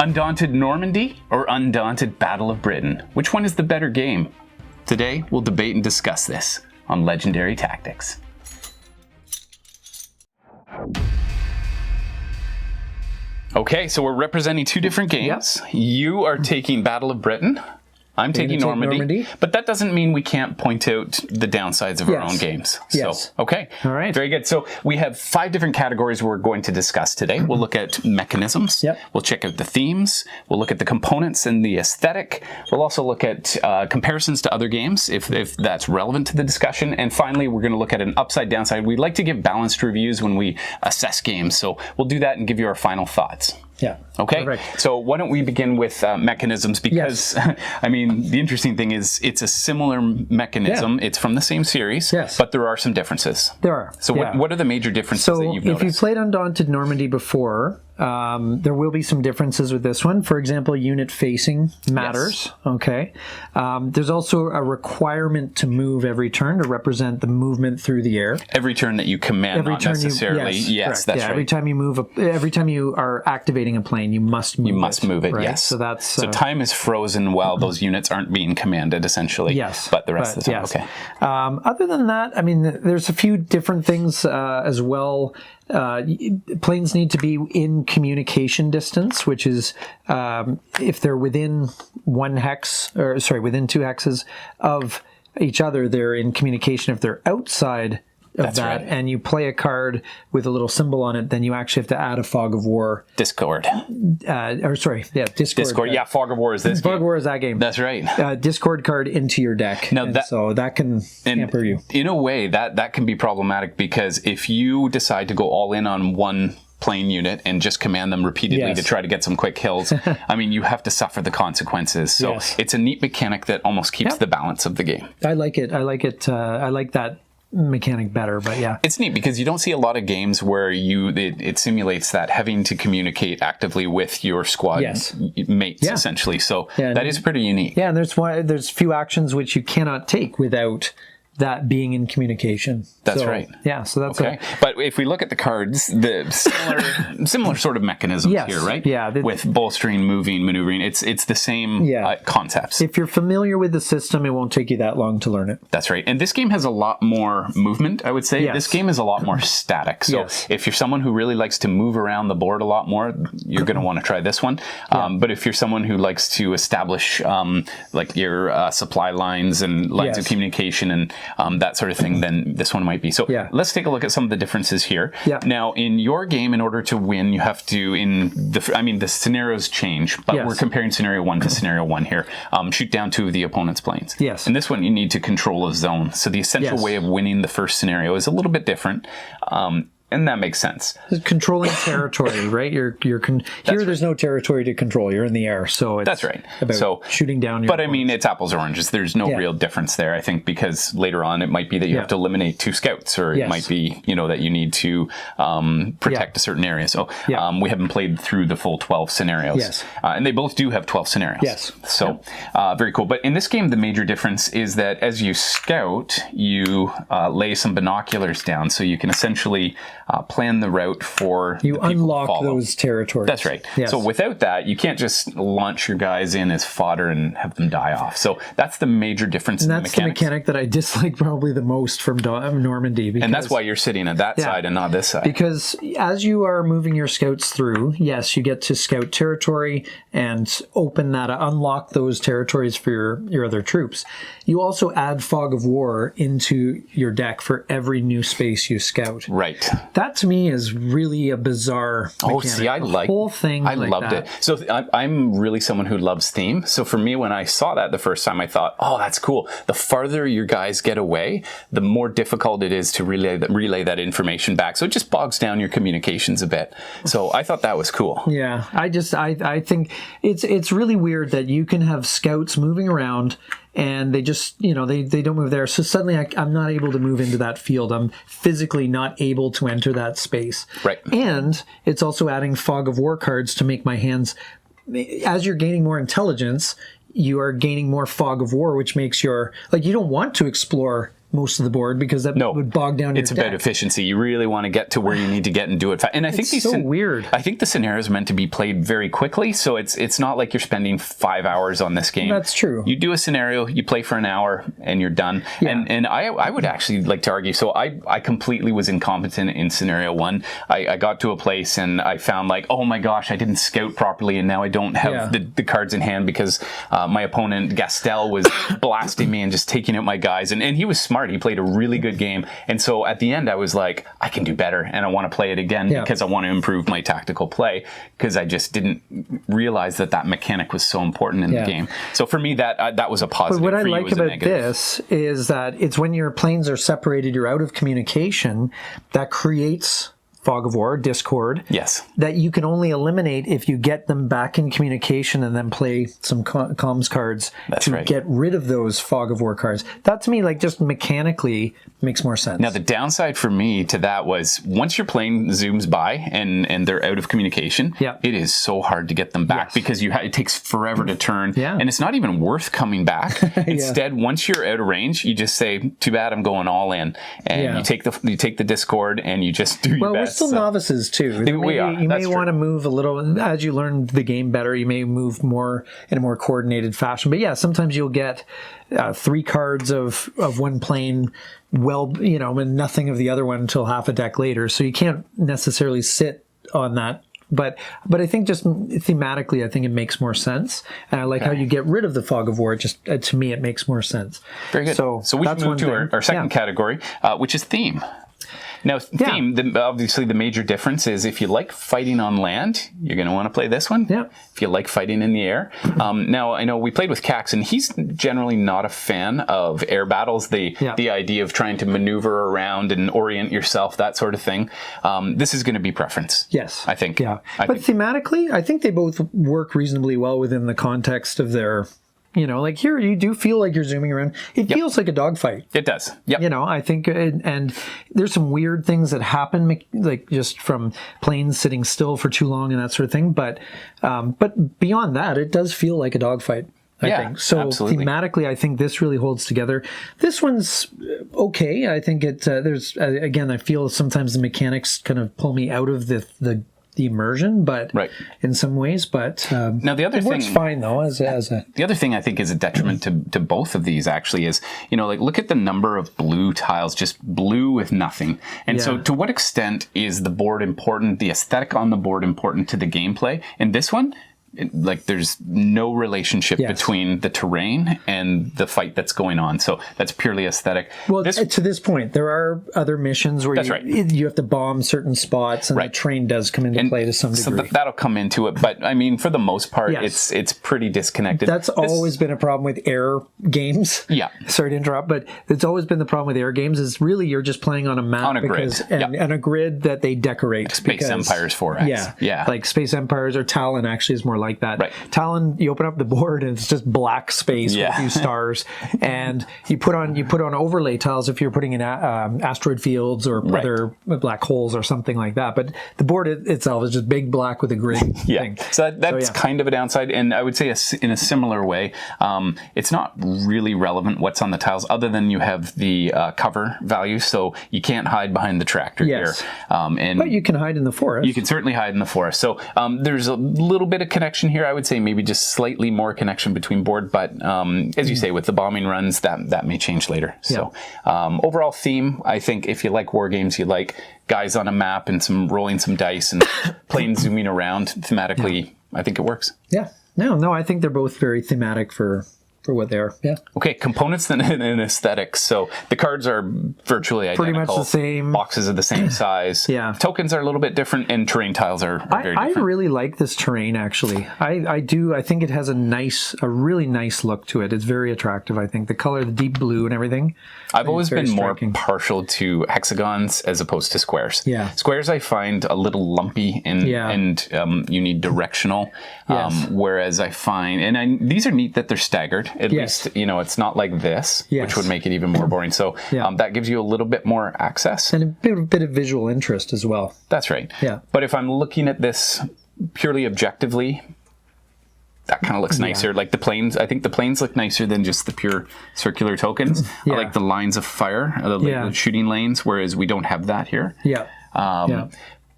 Undaunted Normandy or Undaunted Battle of Britain? Which one is the better game? Today, we'll debate and discuss this on Legendary Tactics. Okay, so we're representing two different games. Yep. You are taking Battle of Britain. I'm taking Normandy, but that doesn't mean we can't point out the downsides of our own games. Yes. So, okay. All right. Very good. So we have 5 different categories we're going to discuss today. We'll look at mechanisms. Yep. We'll check out the themes. We'll look at the components and the aesthetic. We'll also look at comparisons to other games, if that's relevant to the discussion. And finally, we're going to look at an upside downside. We like to give balanced reviews when we assess games. So we'll do that and give you our final thoughts. Yeah. Okay. Perfect. So why don't we begin with mechanisms? Because I mean, the interesting thing is it's a similar mechanism. Yeah. It's from the same series. Yes. But there are some differences. There are. So what are the major differences that you've noticed? If you've played Undaunted Normandy before, there will be some differences with this one. For example, unit facing matters. Yes. Okay. There's also a requirement to move every turn to represent the movement through the air. Every turn that you command, not necessarily. Yes, that's right. Every time you move, every time you are activating a plane, you must move it. You must move it, right? yes. So that's so time is frozen while those units aren't being commanded, essentially. Yes. But the rest of the time, okay. Other than that, I mean, there's a few different things as well. Planes need to be in communication distance, which is if they're within within 2 hexes of each other, they're in communication. If they're outside of that, right, and you play a card with a little symbol on it, then you actually have to add a Fog of War. Discord. Discord. Discord, yeah, Fog of War is this Fog of War is that game. That's right. Discord card into your deck. Now so that can hamper you. In a way, that can be problematic, because if you decide to go all in on one plane unit and just command them repeatedly to try to get some quick kills, I mean, you have to suffer the consequences. So it's a neat mechanic that almost keeps the balance of the game. I like it. I like that mechanic better, but yeah, it's neat because you don't see a lot of games where it simulates that having to communicate actively with your squad mates, essentially. So that is pretty unique. Yeah, and there's few actions which you cannot take without that being in communication. That's right. Yeah, so that's okay. But if we look at the cards, the similar sort of mechanisms here, right? Yeah. With bolstering, moving, maneuvering, it's the same concepts. If you're familiar with the system, it won't take you that long to learn it. That's right. And this game has a lot more movement, I would say. Yes. This game is a lot more static. So if you're someone who really likes to move around the board a lot more, you're going to want to try this one. But if you're someone who likes to establish like your supply lines and lines of communication and that sort of thing, then this one might be. So let's take a look at some of the differences here. Yeah. Now, in your game, in order to win, you have to, the scenarios change, but we're comparing scenario 1 to scenario 1 here. Shoot down 2 of the opponent's planes. Yes. In this one, you need to control a zone. So the essential way of winning the first scenario is a little bit different. And that makes sense. Controlling territory, right? There's no territory to control. You're in the air, so it's about shooting down your But I mean, it's apples or oranges. There's no real difference there, I think, because later on it might be that you have to eliminate 2 scouts, or it might be, that you need to protect a certain area. So we haven't played through the full 12 scenarios. Yes. And they both do have 12 scenarios. Yes. So very cool. But in this game, the major difference is that as you scout, you lay some binoculars down, so you can essentially plan the route for you unlock those territories. That's right. Yes. So without that, you can't just launch your guys in as fodder and have them die off. So that's the major difference in the mechanics. That's the mechanic that I dislike probably the most from Normandy. And that's why you're sitting at that side and not this side. Because as you are moving your scouts through, yes, you get to scout territory and unlock those territories for your other troops. You also add Fog of War into your deck for every new space you scout. Right. That to me is really a bizarre mechanic. Oh, see, I loved it. So I'm really someone who loves theme. So for me, when I saw that the first time, I thought, oh, that's cool. The farther your guys get away, the more difficult it is to relay that information back. So it just bogs down your communications a bit. So I thought that was cool. Yeah, I think it's really weird that you can have scouts moving around and they just, they don't move there. So suddenly I'm not able to move into that field. I'm physically not able to enter that space. Right. And it's also adding Fog of War cards to make my hands, as you're gaining more intelligence, you are gaining more Fog of War, which makes you don't want to explore most of the board because that would bog down your It's about efficiency. You really want to get to where you need to get and do it fast. And I think it's so weird. I think the scenario is meant to be played very quickly, so it's not like you're spending 5 hours on this game. That's true. You do a scenario, you play for an hour, and you're done. Yeah. And I would actually like to argue, so I completely was incompetent in scenario 1. I got to a place and I found like, oh my gosh, I didn't scout properly, and now I don't have the cards in hand because my opponent, Gastel, was blasting me and just taking out my guys. And he was smart. He played a really good game. And so at the end, I was like, I can do better, and I want to play it again because I want to improve my tactical play, because I just didn't realize that mechanic was so important in the game. So for me, that was a positive. But what I like about this is that it's when your planes are separated, you're out of communication, that creates fog of war, discord. Yes. That you can only eliminate if you get them back in communication and then play some comms cards get rid of those fog of war cards. That to me, like, just mechanically makes more sense. Now, the downside for me to that was once your plane zooms by and they're out of communication, it is so hard to get them back because it takes forever to turn. Yeah. And it's not even worth coming back. Instead, once you're out of range, you just say, too bad, I'm going all in. And you take the discord and you just do your best. Still novices too. You may want to move a little as you learn the game better. You may move more in a more coordinated fashion. But sometimes you'll get 3 cards of one plane, and nothing of the other one until half a deck later. So you can't necessarily sit on that. But I think just thematically, I think it makes more sense. And I like how you get rid of the fog of war. It just to me, it makes more sense. Very good. So we should move to our second category, which is theme. Now, theme, obviously the major difference is if you like fighting on land, you're going to want to play this one. Yeah. If you like fighting in the air. Now, I know we played with Cax, and he's generally not a fan of air battles, the idea of trying to maneuver around and orient yourself, that sort of thing. This is going to be preference. Yes. I think. Yeah. But thematically, I think they both work reasonably well within the context of their... like here, you do feel like you're zooming around. It feels like a dogfight. It does. Yep. I think, and there's some weird things that happen, like just from planes sitting still for too long and that sort of thing. But beyond that, it does feel like a dogfight. I think. So absolutely. Thematically, I think this really holds together. This one's okay. I think there's again, I feel sometimes the mechanics kind of pull me out of the immersion, but in some ways, but now the other thing works fine though. As a the other thing I think is a detriment to both of these actually is like look at the number of blue tiles, just blue with nothing. And so to what extent is the board important, the aesthetic on the board important to the gameplay? In this one, there's no relationship between the terrain and the fight that's going on. So that's purely aesthetic. Well, to this point, there are other missions where you have to bomb certain spots, and the terrain does come into play to some degree. So that'll come into it. But I mean, for the most part, it's pretty disconnected. That's always been a problem with air games. Yeah. Sorry to interrupt, but it's always been the problem with air games is really you're just playing on a map. On a grid. And a grid that they decorate. Space Empires 4X. Yeah. Like Space Empires or Talon actually is more like that. Right. Talon, you open up the board and it's just black space with a few stars, and you put on overlay tiles if you're putting in asteroid fields or other black holes or something like that. But the board itself is just big black with a grid thing. So that's kind of a downside, and I would say in a similar way, it's not really relevant what's on the tiles other than you have the cover value, so you can't hide behind the tractor here. But you can hide in the forest. You can certainly hide in the forest. So there's a little bit of connection here. I would say maybe just slightly more connection between board, but as you say, with the bombing runs, that may change later. So overall theme, I think if you like war games, you like guys on a map and rolling some dice and planes zooming around thematically, I think it works. Yeah. No, I think they're both very thematic for what they are. Yeah. Okay, components and aesthetics. So the cards are virtually identical. Pretty much the same. Boxes are the same size. Tokens are a little bit different, and terrain tiles are very different. I really like this terrain, actually. I do. I think it has a really nice look to it. It's very attractive, I think. The color, the deep blue and everything. I've always been more partial to hexagons as opposed to squares. Yeah. Squares I find a little lumpy and you need directional. Whereas I find, and these are neat that they're staggered. At least, it's not like this, which would make it even more boring. So that gives you a little bit more access. And a bit of visual interest as well. That's right. Yeah. But if I'm looking at this purely objectively, that kind of looks nicer. Like the planes, I think the planes look nicer than just the pure circular tokens. I like the lines of fire, the shooting lanes, whereas we don't have that here.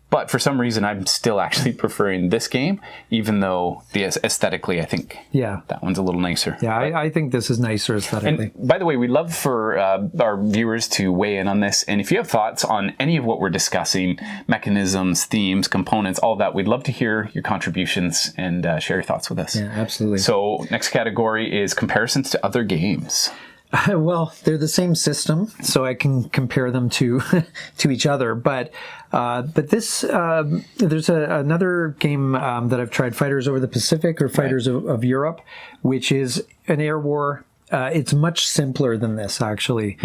But for some reason, I'm still actually preferring this game, even though aesthetically, I think that one's a little nicer. Yeah, I think this is nicer aesthetically. And by the way, we'd love for our viewers to weigh in on this. And if you have thoughts on any of what we're discussing, mechanisms, themes, components, all that, we'd love to hear your contributions and share your thoughts with us. Yeah, absolutely. So next category is comparisons to other games. Well, they're the same system, so I can compare them to each other. But this there's another game that I've tried, Fighters Over the Pacific or Fighters of Europe, which is an air war. It's much simpler than this, actually.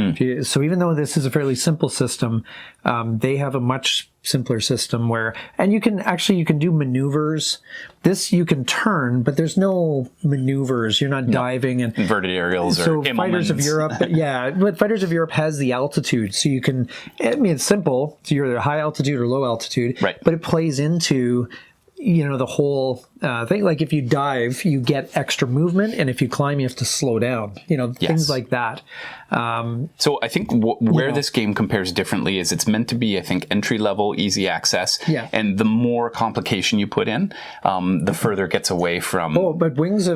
So even though this is a fairly simple system, they have a much simpler system where, and you can do maneuvers. This you can turn, but there's no maneuvers. You're not diving and inverted aerials or so Fighters of Europe, but Fighters of Europe has the altitude, so you can. I mean, it's simple. So you're either high altitude or low altitude, but it plays into the whole thing. Like if you dive, you get extra movement, and if you climb, you have to slow down. Things like that. So I think where this game compares differently is it's meant to be, I think, entry level, easy access. And the more complication you put in, the further it gets away from. Oh, but Fighters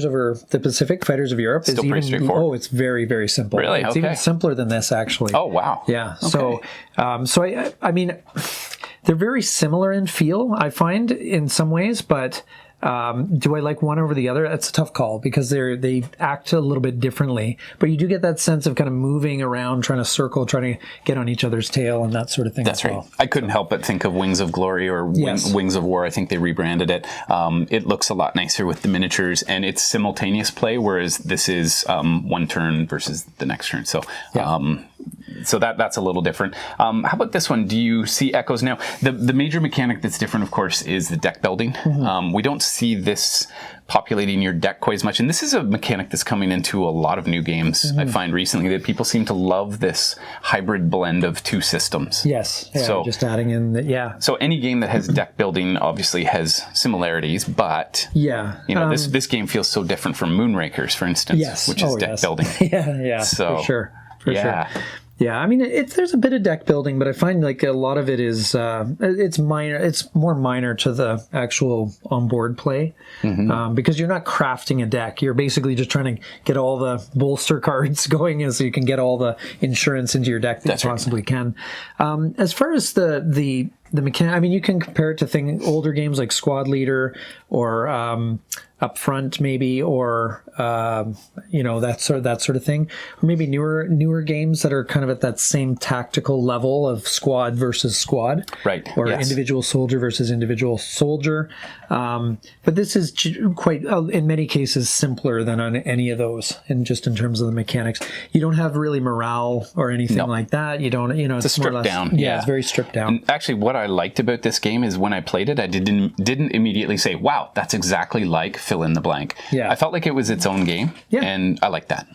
Over the Pacific, Fighters of Europe, still pretty straightforward. Oh, it's very, very simple. Really? It's even simpler than this, actually. Oh, wow. Yeah. Okay. So I mean, they're very similar in feel, I find, in some ways, but do I like one over the other? That's a tough call because they act a little bit differently. But you do get that sense of kind of moving around, trying to circle, trying to get on each other's tail and that sort of thing. That's right. I couldn't help but think of Wings of Glory or Wings of War. I think they rebranded it. It looks a lot nicer with the miniatures, and it's simultaneous play, whereas this is one turn versus the next turn. So so that's a little different. How about this one? Do you see echoes now? The major mechanic that's different, of course, is the deck building. We don't see this populating your deck quite as much. And this is a mechanic that's coming into a lot of new games. I find recently that people seem to love this hybrid blend of two systems. Yes. Yeah, so just adding in So any game that has deck building obviously has similarities, but this game feels so different from Moonrakers, for instance, which is deck building. So, for sure. Yeah, I mean, there's a bit of deck building, but I find like a lot of it is it's minor. It's more minor to the actual onboard play because you're not crafting a deck. You're basically just trying to get all the bolster cards going so you can get all the insurance into your deck that you possibly can. As far as the mechanic, I mean, you can compare it to older games like Squad Leader or Upfront, maybe, or that sort of thing, or maybe newer games that are kind of at that same tactical level of squad versus squad, or individual soldier versus individual soldier. But this is quite, in many cases, simpler than on any of those, and just in terms of the mechanics, you don't have really morale or anything like that. You don't, it's stripped down. Yeah, it's very stripped down. And actually, what I liked about this game is when I played it, I didn't immediately say, "Wow, that's exactly like fill in the blank." Yeah, I felt like it was its own game, and I like that.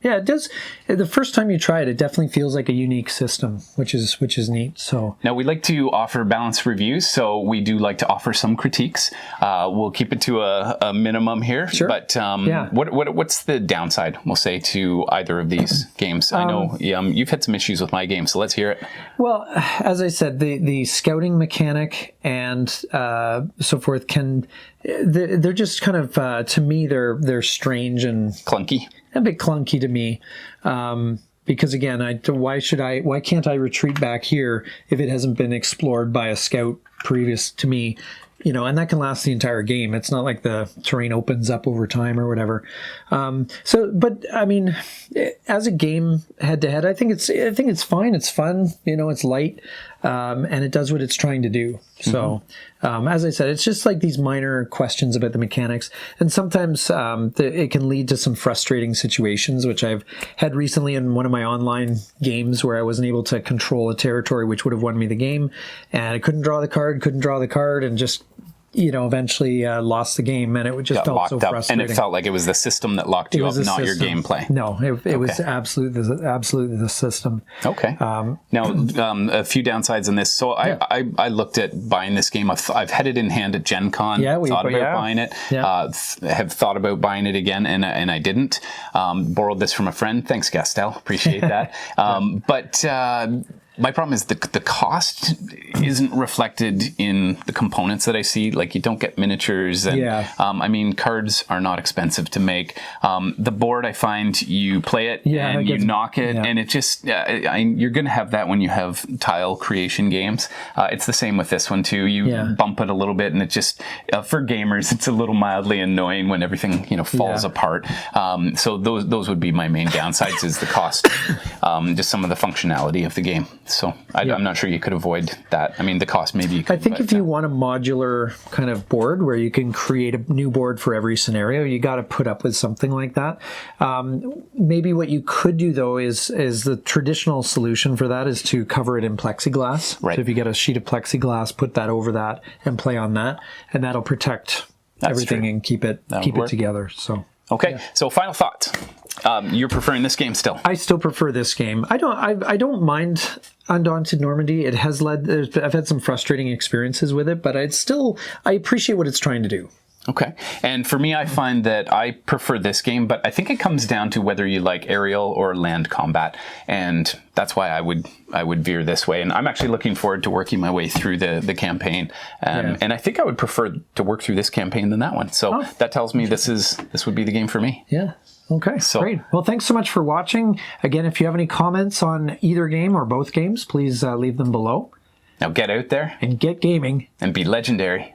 Yeah, it does. The first time you try it, it definitely feels like a unique system, which is neat. So now we like to offer balanced reviews, so we do like to offer some critiques. We'll keep it to a minimum here. Sure. But what's the downside, we'll say, to either of these games? I know you've had some issues with my game, so let's hear it. Well, as I said, the scouting mechanic and so forth they're just kind of to me they're strange and clunky. A bit clunky to me, because again, why can't I retreat back here if it hasn't been explored by a scout previous to me? And that can last the entire game. It's not like the terrain opens up over time or whatever. But I mean, as a game head to head, I think it's fine. It's fun. It's light, and it does what it's trying to do. So, as I said, it's just like these minor questions about the mechanics, and sometimes it can lead to some frustrating situations, which I've had recently in one of my online games where I wasn't able to control a territory which would have won me the game, and I couldn't draw the card, and just eventually lost the game, and it just felt so frustrating. And it felt like it was the system that locked you up, not your gameplay. No, it was absolutely the system. Okay. Now, a few downsides in this. So I looked at buying this game. I've had it in hand at Gen Con. Thought about buying it. Have thought about buying it again, and I didn't. Borrowed this from a friend. Thanks, Gastel. Appreciate that. But my problem is the cost isn't reflected in the components that I see. Like, you don't get miniatures, and cards are not expensive to make. The board, I find you play it and you knock it, and it just you're going to have that when you have tile creation games. It's the same with this one too. You bump it a little bit, and it just for gamers, it's a little mildly annoying when everything falls apart. So those would be my main downsides: is the cost, just some of the functionality of the game. So I'm not sure you could avoid that. I mean, the cost maybe you could. I think if you want a modular kind of board where you can create a new board for every scenario, you got to put up with something like that. Maybe what you could do though is the traditional solution for that is to cover it in plexiglass. Right. So if you get a sheet of plexiglass, put that over that and play on that, and that'll protect everything and keep it together. So okay. So final thoughts. You're preferring this game still? I still prefer this game. I don't mind Undaunted Normandy. It has I've had some frustrating experiences with it, but I appreciate what it's trying to do. Okay. And for me, I find that I prefer this game, but I think it comes down to whether you like aerial or land combat. And that's why I would veer this way. And I'm actually looking forward to working my way through the campaign. And I think I would prefer to work through this campaign than that one. So that tells me this would be the game for me. Yeah. Okay, great. Well, thanks so much for watching. Again, if you have any comments on either game or both games, please leave them below. Now get out there and get gaming and be legendary.